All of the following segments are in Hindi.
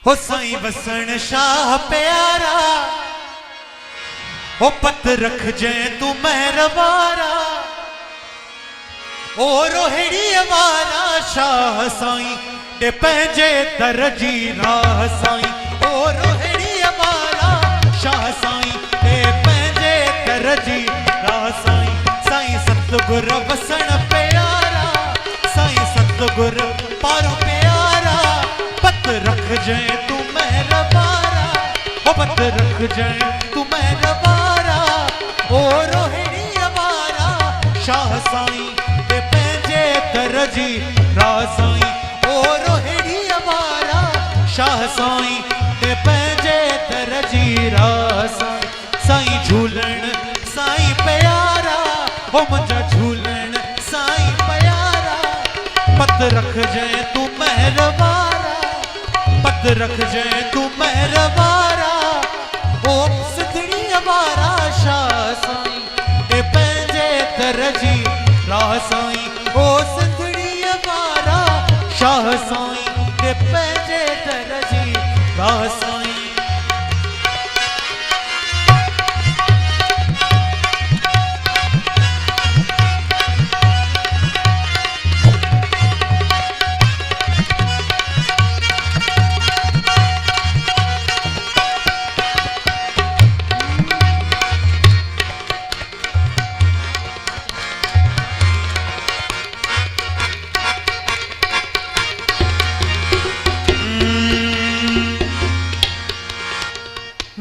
हो साईं वसण शाह प्यारा, हो पत रख जै तू मेहरबारा, ओ रोहिड़ी वारा शाह साईं दे पंहिंजे दर जी राह साईं, ओ रोहिड़ी वारा शाह साईं दे पंहिंजे दर जी राह साईं। साईं सतगुर वसण प्यारा, साईं सतगुर पारो प्यारा, पत रख जै तू मेहरबारा, ओ पत रख जै तू मेहरबारा, ओ रोहिड़ी वारा शाह साईं दे पंहिंजे दर जी राह साईं, ओ रोहिड़ी वारा शाह साईं दे पंहिंजे दर जी राह साईं। साईं झूलण साईं प्यारा, ओ मुंहिंजा झूलण साईं प्यारा, पत रख जै तू मेहरबारा, पत रख जै तू मेहरबारा, ओ सिंधड़ी वारा शाह साईं दे पंहिंजे दर जी राह साईं, ओ सिंधड़ी वारा शाह साईं दे पंहिंजे दर जी राह साईं।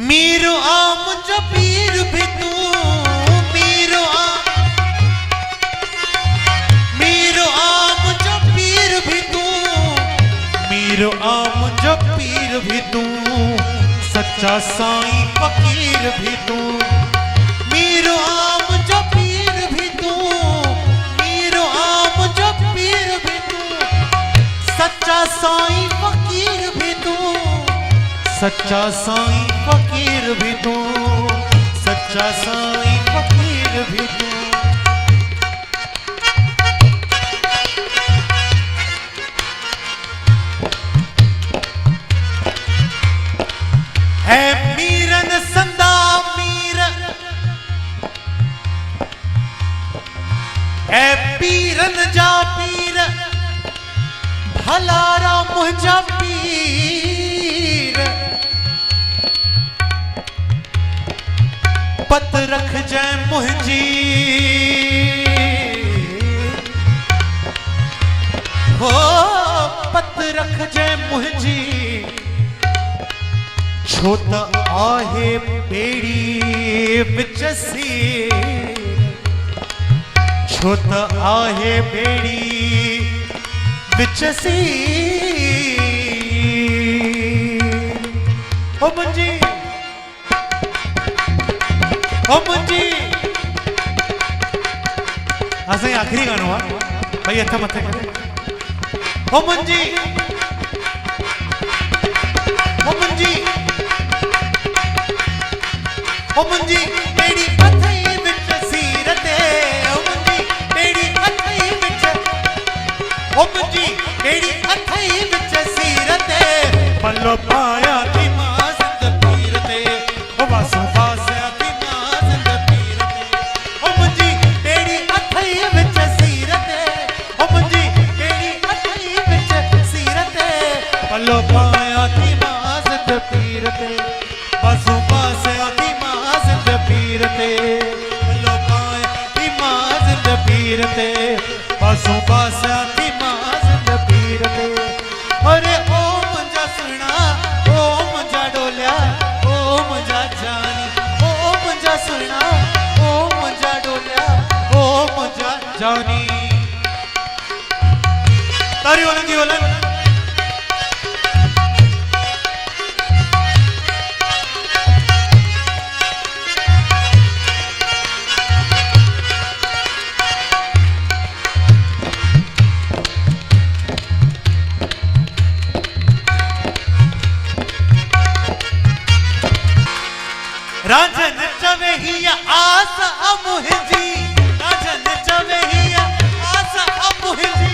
मीरो आ मुझा पीर भी तू, मीरो आ मुझा पीर भी तू, मीरो आ मुझा पीर भी तू, सच्चा साईं फकीर भी तू, मीरो आ मुझा पीर भी तू, मीरो आ मुझा पीर भी तू, सच्चा साईं फकीर भी तू, सच्चा साईं फकीर भी तू, सच्चा साईं फकीर भी तू। है मीरन संदा मीर, है पीरन जा पीर, भलारा मुंहिंजा पीर, पत रख जै मुंहिंजी, हो पत रख जै मुंहिंजी, छो त आहे बेड़ी विच सीर, छो त आहे बेड़ी विच सीर, ओ मुंहिंजी ओ मुंहिंजी। असांजी आख़िरी गानो आहे भई, हथ मथे ओ मुंहिंजी, ओ मुंहिंजी, ओ मुंहिंजी बेड़ी अथई विच सीर ते, ओ मुंहिंजी बेड़ी अथई विच, ओ मुंहिंजी बेड़ी अथई विच सीर ते, पल्लो पाया थी मां ज़िंद पीर ते, ओ वासो वासिया थी मां ज़िंद पीर ते, ओ मुंहिंजी बेड़ी अथई विच सीर ते, ओ मुंहिंजी बेड़ी अथई विच सीर ते, पल्लो पाया थी मां ज़िंद पीर ते, वासो वासिया थी मां ज़िंद पीर ते, पल्लो पाया थी मां ज़िंद पीर ते, वासो वासिया थी मां ज़िंद पीर ते। अरे ओ मुंहिंजा सुहिणा, ओ मुंहिंजा डोलिया, ओ मुंहिंजा जानी, ओ मुंहिंजा सुहिणा, ओ मुंहिंजा डोलिया, ओ मुंहिंजा जानी। तारी वलन जी वलन। राजन चवे ही आस मुंहिंजी, राजन चवे ही आस मुंहिंजी,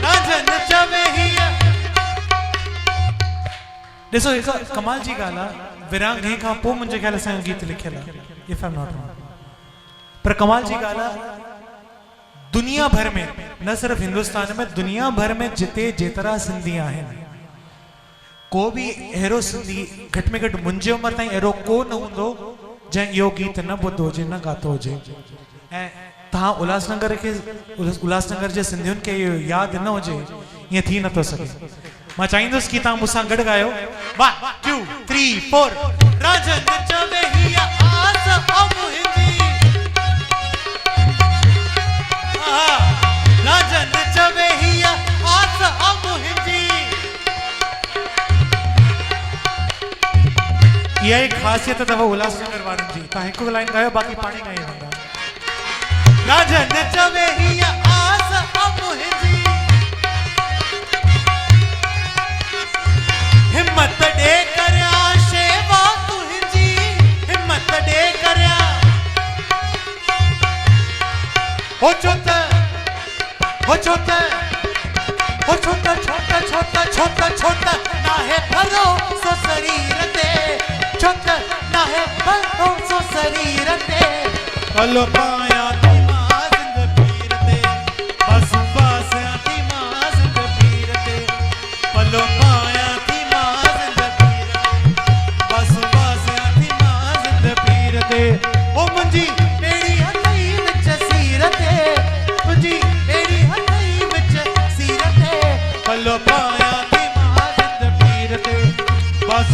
राजन चवे ही ॾिसो हिकु कमाल जी ॻाल्हि आहे, विरांगे खां पोइ मुंहिंजे ख़्याल सां गीत लिखियल आहे, if I am not wrong. पर कमाल जी ॻाल्हि आहे, दुनिया भर में, न सिर्फ हिंदुस्तान में, दुनिया भर में जिते जेतिरा सिंधी आहिनि, को बि अहिड़ो सिंधी घटि में घटि मुंहिंजे उमिरि ताईं अहिड़ो को न हूंदो जंहिं इहो गीत न ॿुधो हुजे, न ॻातो हुजे। ऐं तव्हां उल्हासनगर जे सिंधियुनि खे इहो यादि न हुजे, ईअं थी नथो सघे। मां चाहींदुसि कि तव्हां मूंसां गॾु ॻायो 1 2 3 4 राजन चवे हिया आस मुंहिंजी, राजन चवे हिया आस मुंहिंजी। इहा ही ख़ासियत अथव उल्हासनगर वारनि जी। तव्हां हिकु लाइन ॻायो, बाक़ी पाणी ॻाई वेंदा। राजन चवे हिया आस मुंहिंजी, हिम्मत ॾे करिया शेवा तुंहिंजी, हिम्मत ॾे करिया। हो छो त छोत नाहे भरोसो शरीर ते, छोत नाहे भरोसो शरीर ते। पलो पाया थी मां ज़िंद पीर ते, बस बासियां थी मां ज़िंद पीर ते। पलो पाया थी मां ज़िंद पीर ते, बस बासियां थी मां ज़िंद पीर ते। ओ मुंहिंजी ॿेड़ी हथई विच सीर ते, मुंहिंजी ॿेड़ी हथई विच सीर ते। पलो पाया थी मां ज़िंद पीर ते, बस